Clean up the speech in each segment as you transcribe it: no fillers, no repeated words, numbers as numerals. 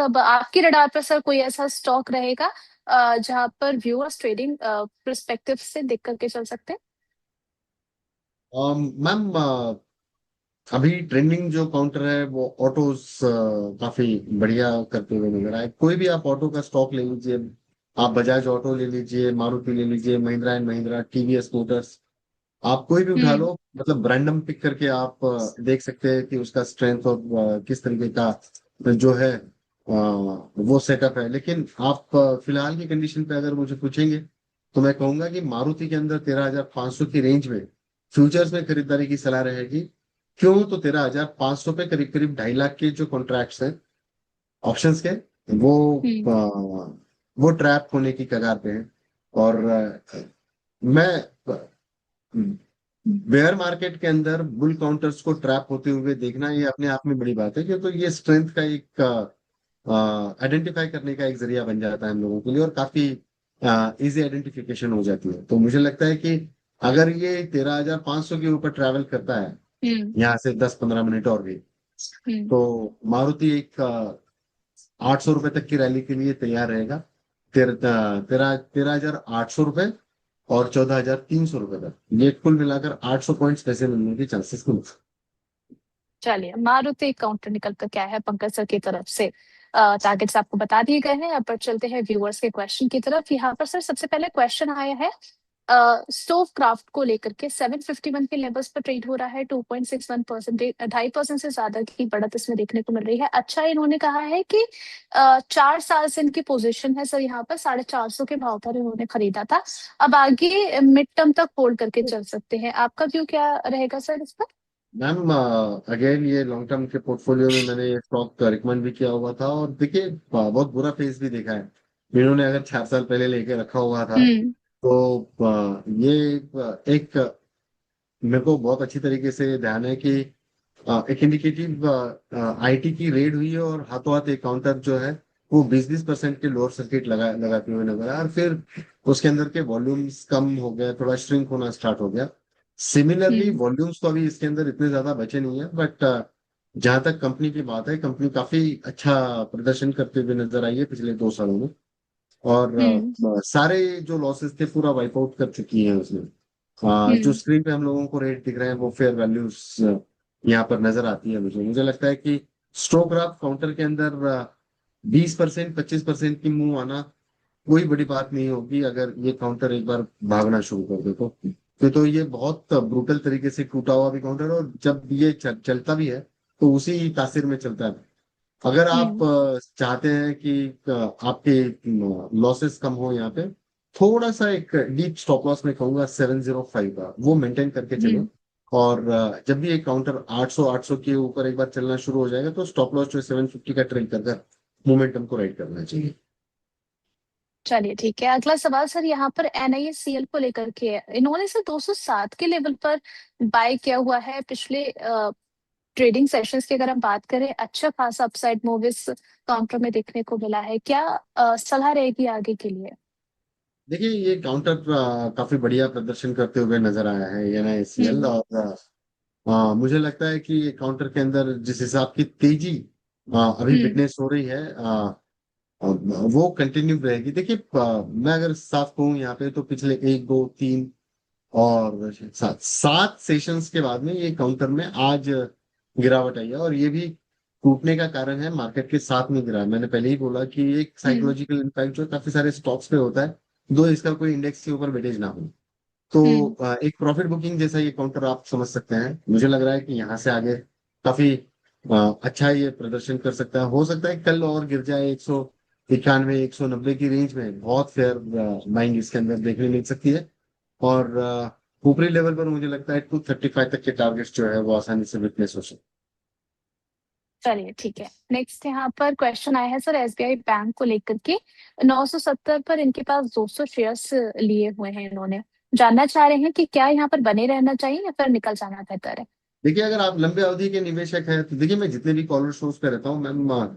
अब आपकी रडार पर सर कोई ऐसा स्टॉक रहेगा जहां पर व्यूअर्स ट्रेडिंग पर्सपेक्टिव से देख करके चल सकते हैं? मैम, अभी ट्रेंडिंग जो काउंटर है वो ऑटोज काफी बढ़िया करते हुए नजर आए। कोई भी आप ऑटो का स्टॉक ले लीजिए, आप बजाज ऑटो ले लीजिए, मारुति ले लीजिए, Mahindra and Mahindra, TVS Motors, आप कोई भी उठा हम्म। लो। मतलब रैंडम पिक करके आप देख सकते हैं कि उसका स्ट्रेंथ और किस तरीके का जो है वो सेटअप है। लेकिन आप फिलहाल की कंडीशन पे अगर मुझे पूछेंगे तो मैं कहूंगा कि मारुति के अंदर 13,500 की रेंज में फ्यूचर्स में खरीदारी की सलाह रहेगी। क्यों? तो 13,500 पे करीब करीब 2.5 लाख के जो कॉन्ट्रैक्ट्स हैं ऑप्शंस के, वो हम्म। वो ट्रैप होने की कगार पे हैं। और मैं बेयर मार्केट के अंदर बुल काउंटर्स को ट्रैप होते हुए देखना ये अपने आप में बड़ी बात है, क्योंकि तो ये स्ट्रेंथ का एक आइडेंटिफाई करने का एक जरिया बन जाता है हम लोगों के लिए, और काफी इजी आइडेंटिफिकेशन हो जाती है। तो मुझे लगता है कि अगर ये 13,500 के ऊपर ट्रैवल करता है हम्म। यहाँ से 10-15 मिनट और भी, हम्म। तो मारुति एक 800 रुपए तक की रैली के लिए तैयार रहेगा। तेरह तेरह 13,800 रुपए और 14,300 रुपए तक, ये कुल मिलाकर 800 पॉइंट्स पैसे मिलने के चांसेस मिलते हैं। चलिए, मारुति काउंटर निकल कर क्या है पंकज सर की तरफ से। टारगेट्स आपको बता दिए गए हैं। अब पर चलते हैं व्यूअर्स के क्वेश्चन की तरफ। यहाँ पर सर सबसे पहले क्वेश्चन आया है स्टोव क्राफ्ट को लेकर के। 751 के लेवल्स पर ट्रेड हो रहा है। 2.61%, 2.5% से ज्यादा की बढ़त इसमें देखने को मिल रही है। अच्छा, इन्होंने कहा है कि 4 साल से इनकी पोजीशन है सर, यहाँ पर 450 के भाव पर इन्होंने खरीदा था। अब आगे मिड टर्म तक होल्ड करके चल सकते हैं। आपका व्यू क्या रहेगा सर इस पर? मैम, अगेन ये लॉन्ग टर्म के पोर्टफोलियो में मैंने ये स्टॉक रिकमेंड भी किया हुआ था, और देखिए बहुत बुरा फेस भी देखा है। इन्होंने अगर 4 साल पहले लेके रखा हुआ था हम्म। तो ये एक मेरे को बहुत अच्छी तरीके से ध्यान है कि एक इंडिकेटिव आईटी की रेड हुई है, और हाथों हाथ एक काउंटर जो है वो 20-20% के लोअर सर्किट लगाते हुए नजर आया, और फिर उसके अंदर के वॉल्यूम्स कम हो गया, थोड़ा श्रिंक होना स्टार्ट हो गया। सिमिलरली हम्म। वॉल्यूम्स तो अभी इसके अंदर इतने ज्यादा बचे नहीं है, बट जहां तक कंपनी की बात है, कंपनी काफी अच्छा प्रदर्शन करते हुए नजर आई है पिछले 2 सालों में। और हम्म। सारे जो लॉसेस थे पूरा वाइप आउट कर चुकी है उसने। जो हम्म। स्क्रीन पे हम लोगों को रेट दिख रहे हैं वो फेयर वैल्यूज यहाँ पर नजर आती है। मुझे लगता है कि स्टॉक ग्राफ काउंटर के अंदर 20%, 25% की मूव आना कोई बड़ी बात नहीं होगी अगर ये काउंटर एक बार भागना शुरू कर दे तो ये बहुत ब्रूटल तरीके से टूटा हुआ भी काउंटर है, और जब ये चलता भी है तो उसी तासीर में चलता है। अगर आप हम्म। चाहते हैं कि आपके लॉसेस कम हो यहाँ पे, थोड़ा सा एक डीप स्टॉप लॉस में कहूंगा 705 का वो मेंटेन करके चले। हम्म। और जब भी एक काउंटर 800 के ऊपर एक बार चलना शुरू हो जाएगा तो स्टॉप लॉस जो 750 का ट्रेड कर मोमेंटम को राइट करना चाहिए। चलिए ठीक है। अगला सवाल सर यहाँ पर NISCL को लेकर के है। इन्होंने सर 207 के लेवल पर बाय किया हुआ है। पिछले ट्रेडिंग सेशंस की अगर हम बात करें, अच्छा खासा अपसाइड मूव इस काउंटर में देखने को मिला है। क्या सलाह रहेगी आगे के लिए? देखिए ये काउंटर काफी बढ़िया प्रदर्शन करते हुए नजर आया है NISCL, हम्म। और मुझे लगता है कि ये काउंटर के अंदर जिस हिसाब की तेजी अभी हम्म। विटनेस हो रही है वो कंटिन्यू रहेगी। देखिए मैं अगर साफ कहूँ यहाँ पे तो पिछले 1, 2, 3 और 7 सेशंस के बाद में ये काउंटर में आज गिरावट आई है, और ये भी टूटने का कारण है मार्केट के साथ में गिरा है। मैंने पहले ही बोला कि एक हम्म। साइकोलॉजिकल इम्पैक्ट जो काफी सारे स्टॉक्स पे होता है, दो इसका कोई इंडेक्स के ऊपर वेटेज ना हो। तो हम्म। एक प्रॉफिट बुकिंग जैसा ये काउंटर आप समझ सकते हैं। मुझे लग रहा है कि यहाँ से आगे काफी अच्छा ये प्रदर्शन कर सकता है। हो सकता है कल और गिर जाए 191, 190 की रेंज में, बहुत फेयर बाइंग इसके अंदर देखने मिल सकती है। और ऊपरी लेवल पर मुझे लगता है 235 तक के टारगेट्स जो है वो आसानी से विटनेस हो सकते चलिए ठीक है। नेक्स्ट यहाँ पर क्वेश्चन आया है सर SBI बैंक को लेकर के। 970 पर इनके पास 200 शेयर्स लिए हुए हैं इन्होंने। जानना चाह रहे हैं कि क्या यहाँ पर बने रहना चाहिए या फिर निकल जाना बेहतर है? देखिए अगर आप लंबे अवधि के निवेशक हैं तो देखिए, मैं जितने भी कॉलर शोज पे रहता हूँ मैम,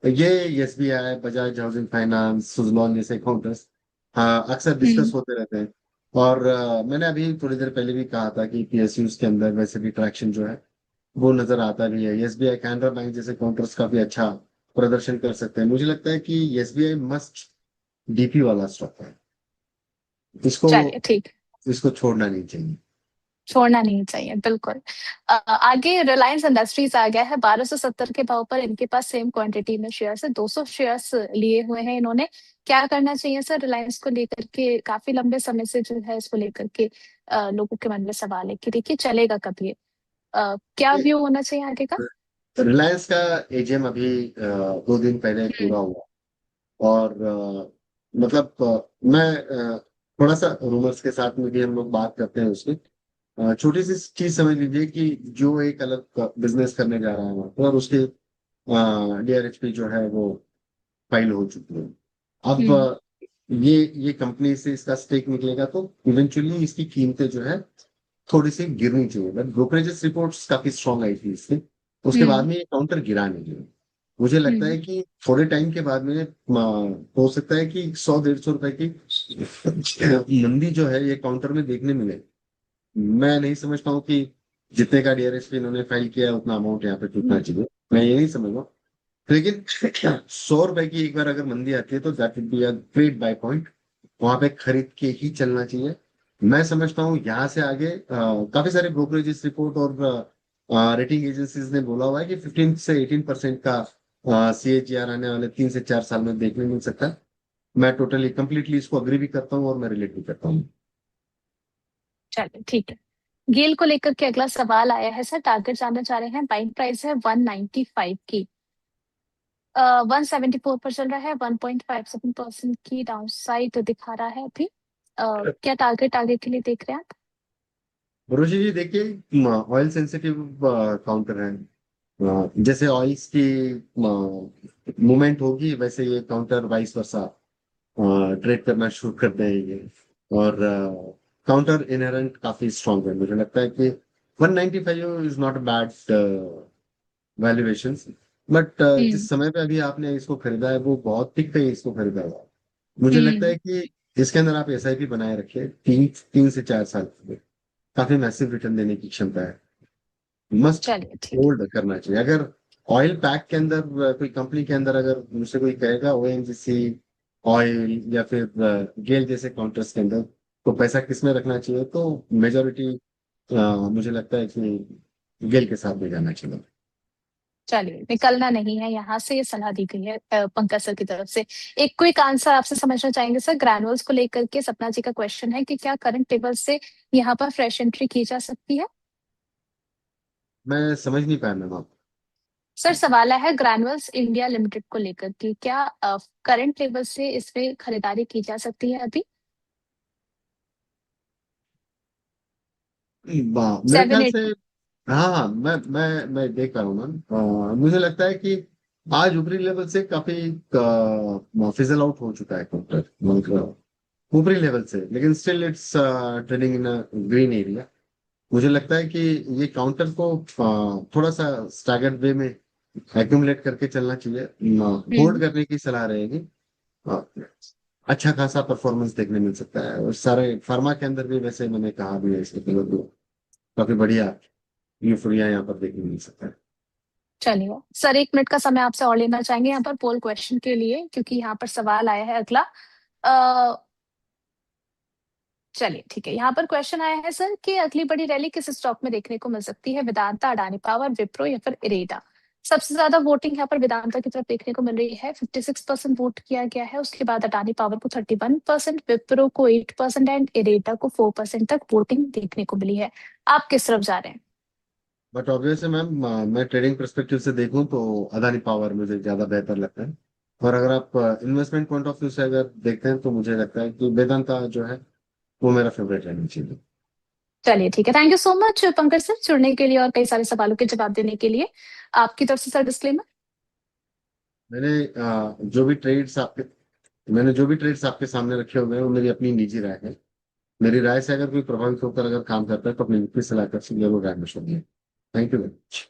ये SBI, Bajaj housing finance, Suzlon जैसे काउंटर्स अक्सर डिस्कस हम्म। होते रहते हैं। और मैंने अभी थोड़ी देर पहले भी कहा था कि PSUs के अंदर वैसे भी ट्रैक्शन जो है वो नजर आता भी है। SBI, कैनरा बैंक जैसे काउंटर्स काफी अच्छा प्रदर्शन कर सकते हैं। मुझे लगता है कि एसबीआई मस्ट डीपी वाला स्टॉक है, इसको चलिए ठीक, इसको छोड़ना नहीं चाहिए। छोड़ना नहीं चाहिए बिल्कुल। आगे रिलायंस इंडस्ट्रीज आ गया है 1270 के भाव पर, इनके पास सेम क्वांटिटी में शेयर्स है, 200 शेयर्स लिए हुए हैं इन्होंने। क्या करना चाहिए सर रिलायंस को लेकर के? काफी लंबे समय से जो है इसको लेकर के लोगों के मन में सवाल है कि देखिए चलेगा कब ये? क्या व्यू होना चाहिए आगे का? रिलायंस का एजीएम अभी 2 दिन पहले हम्म। पूरा हुआ, और मतलब मैं थोड़ा सा रूमर्स के साथ में भी हम लोग बात करते हैं उसकी। छोटी सी चीज समझ लीजिए कि जो एक अलग बिजनेस करने जा रहा है वहाँ पर, और उसके डीआरएचपी जो है वो फाइल हो चुकी है। अब हम्म। ये कंपनी से इसका स्टेक निकलेगा तो इवेंचुअली इसकी कीमतें जो है थोड़ी सी गिरनी चाहिए, बट ब्रोकरेजेस रिपोर्ट्स काफी स्ट्रांग आई थी इसकी। उसके बाद हम्म। में ये काउंटर गिरा नहीं गिरा। मुझे लगता हम्म। है कि थोड़े टाइम के बाद में हो सकता है कि 100-150 रुपए की मंदी जो है ये काउंटर में देखने मिले। मैं नहीं समझता हूँ कि जितने का डीआरएस इन्होंने फाइल किया है उतना अमाउंट यहाँ पे टूटना चाहिए, मैं ये नहीं समझ रहा हूँ। लेकिन 100 रुपए की एक बार अगर मंदी आती है तो that would be a great by point, वहां पे खरीद के ही चलना चाहिए। मैं समझता हूँ यहाँ से आगे काफी सारे ब्रोकरेजेस रिपोर्ट और रेटिंग एजेंसीज ने बोला हुआ है कि 15 से 18% का सीएजीआर आने वाले 3 से 4 साल में देखने मिल सकता है। मैं टोटली कंप्लीटली इसको अग्री भी करता हूँ और मैं रिलेट भी करता हूँ। चलिए ठीक है। गेल को लेकर के अगला सवाल आया है सर, टारगेट जानना चाह रहे हैं। बाइंग प्राइस है 195 की, 174 पर चल रहा है, 1.57% की डाउन साइड दिखा रहा है अभी। क्या टारगेट आगे के लिए देख रहे हैं आप? रोशी जी देखिए, ऑयल सेंसिटिव काउंटर है। जैसे ऑयल्स की मूवमेंट होगी वैसे ये काउंटर वाइस वर्सा ट्रेड करना शुरू कर देंगे। और काउंटर इनहेरेंट काफी स्ट्रांग है, मुझे लगता है कि 195 is not a bad valuation. But hmm. जिस समय पे अभी आपने इसको खरीदा है वो बहुत टिक पे इसको खरीदा हुआ है। मुझे लगता हम्म। है कि इसके अंदर आप एसआईपी बनाए रखिए, 3 से 4 साल के लिए काफी मैसिव रिटर्न देने की क्षमता है। मस्ट चलिए ठीक है। होल्ड करना चाहिए। अगर ऑयल पैक के अंदर कोई कंपनी के अंदर अगर मुझसे कोई कहेगा ओएनजीसी ऑयल या फिर गेल जैसे काउंटर्स के अंदर तो पैसा किसमें रखना चाहिए, तो मेजोरिटी मुझे लगता है कि गेल के साथ में जाना चाहिए। चलिए निकलना नहीं है यहाँ से, ये सलाह दी गई है पंकज सर की तरफ से। एक क्विक आंसर आपसे समझना चाहेंगे सर, ग्रैनुअल्स को लेकर के सपना जी का क्वेश्चन है कि क्या करंट टेबल से यहाँ पर फ्रेश एंट्री की जा सकती है? मैं समझ नहीं पाया मैम आप। सर सवाल है ग्रैनुअल्स इंडिया लिमिटेड को लेकर के, क्या करंट लेवल से इसमें खरीदारी की जा सकती है अभी? मेरे सेवन ख्याल एट से हाँ हाँ, मैं देख पा रहा हूँ मैम। मुझे लगता है कि आज ऊपरी लेवल से काफी फिजल आउट हो चुका है काउंटर, मतलब ऊपरी लेवल से, लेकिन still it's trading in green area. मुझे लगता है कि ये काउंटर को थोड़ा सा स्टैगर्ड वे में एक्यूमुलेट करके चलना चाहिए। होल्ड हम्म। करने की सलाह रहेगी। अ, अच्छा खासा परफॉर्मेंस देखने मिल सकता है, और सारे फार्मा के अंदर भी वैसे मैंने कहा भी है इसके तो काफी बढ़िया यूफोरिया यहाँ पर देखने मिल सकता है। चलिए सर 1 मिनट का समय आपसे और लेना चाहेंगे यहाँ पर पोल क्वेश्चन के लिए, क्योंकि यहाँ पर सवाल आया है अगला। चलिए ठीक है, यहाँ पर क्वेश्चन आया है सर कि अगली बड़ी रैली किस स्टॉक में देखने को मिल सकती है? वेदांता, अडानी पावर, विप्रो या फिर इरेडा? सबसे ज्यादा वोटिंग यहाँ पर वेदांता की तरफ देखने को मिल रही है, 56% वोट किया गया है। उसके बाद अडानी पावर को 31%, विप्रो को 8% एंड इरेडा को 4% तक वोटिंग देखने को मिली है। आप किस तरफ जा रहे हैं? बट ऑब्वियस है मैम, मैं ट्रेडिंग परस्पेक्टिव से देखूं तो अदानी पावर मुझे ज्यादा बेहतर लगता है। और अगर आप इन्वेस्टमेंट पॉइंट ऑफ व्यू से अगर देखते हैं तो मुझे लगता है कि वेदांता जो है वो मेरा फेवरेट रहना चाहिए। चलिए ठीक है, thank you so much Pankaj sir जुड़ने के लिए और कई सारे सवालों के जवाब देने के लिए। आपकी तरफ से सर डिस्क्लेमर। मैंने जो भी ट्रेड्स आपके मैंने जो भी ट्रेड्स आपके सामने रखे हुए हैं वो मेरी अपनी निजी राय है। मेरी राय से अगर कोई प्रभावित होकर अगर काम करता है तो अपनी वित्तीय सलाहकार से जरूर राय मशवरा दिए। Thank you very much.